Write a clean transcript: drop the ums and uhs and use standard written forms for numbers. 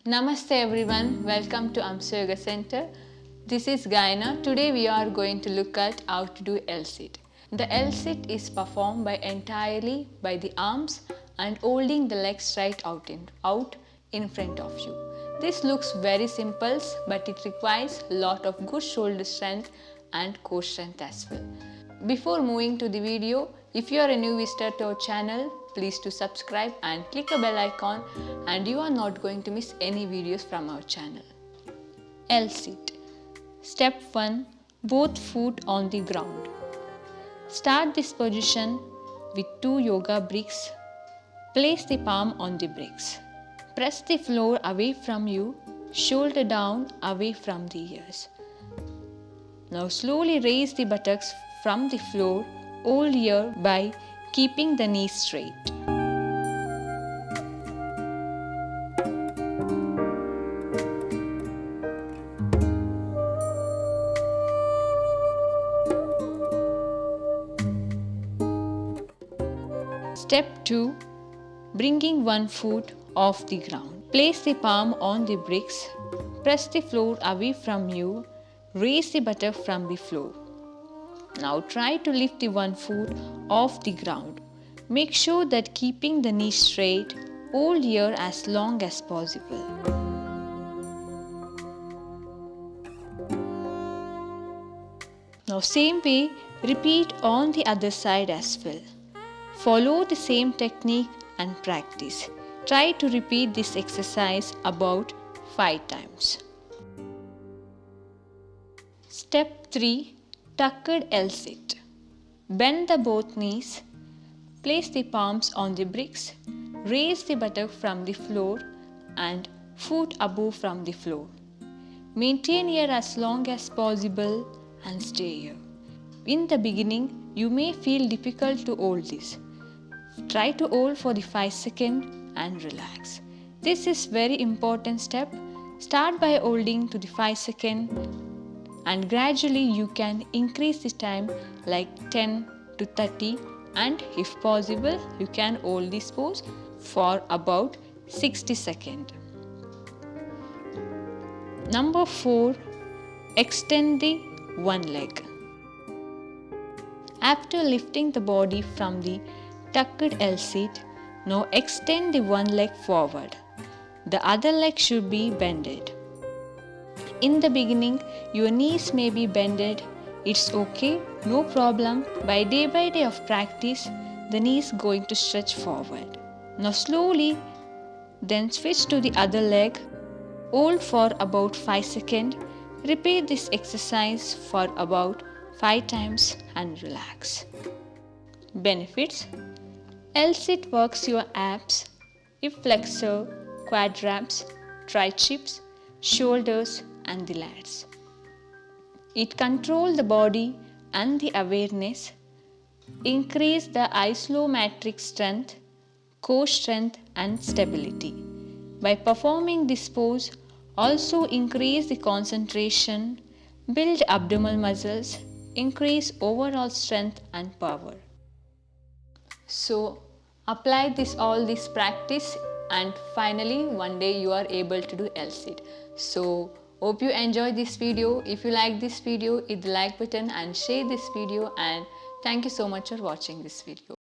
Namaste everyone, welcome to Hamsa Yoga Center. This is Gayana. Today we are going to look at how to do L-sit. The L-sit is performed entirely by the arms and holding the legs straight out in front of you. This looks very simple, but it requires a lot of good shoulder strength and core strength as well. Before moving to the video, if you are a new visitor to our channel, please do subscribe and click the bell icon and you are not going to miss any videos from our channel. L-sit. Step 1. Both feet on the ground. Start this position with 2 yoga bricks. Place the palm on the bricks. Press the floor away from you, shoulder down away from the ears. Now slowly raise the buttocks from the floor, hold here by keeping the knees straight. Step 2. Bringing one foot off the ground. Place the palm on the bricks. Press the floor away from you. Raise the buttock from the floor. Now try to lift the one foot off the ground. Make sure that keeping the knee straight, hold here as long as possible. Now same way, repeat on the other side as well. Follow the same technique and practice. Try to repeat this exercise about 5 times. Step 3. Tucked L-sit. Bend the both knees. Place the palms on the bricks. Raise the buttock from the floor and foot above from the floor. Maintain here as long as possible and stay here. In the beginning, you may feel difficult to hold this. Try to hold for the 5 seconds and relax. This is very important step. Start by holding to the 5 seconds and gradually you can increase the time like 10 to 30 and if possible you can hold this pose for about 60 seconds. Number 4. Extend the one leg. After lifting the body from the tucked L-sit, now extend the one leg forward. The other leg should be bended. In the beginning, your knees may be bended. It's okay, no problem. By day of practice, the knee is going to stretch forward. Now slowly, then switch to the other leg. Hold for about 5 seconds. Repeat this exercise for about 5 times and relax. Benefits. L-sit works your abs, hip flexor, quadriceps, triceps, shoulders and the lats. It controls the body and the awareness, increase the isometric strength, core strength and stability. By performing this pose, also increase the concentration, build abdominal muscles, increase overall strength and power. So apply all this practice and finally one day you are able to do L-sit. So hope you enjoyed this video. If you like this video, hit the like button and share this video, and thank you so much for watching this video.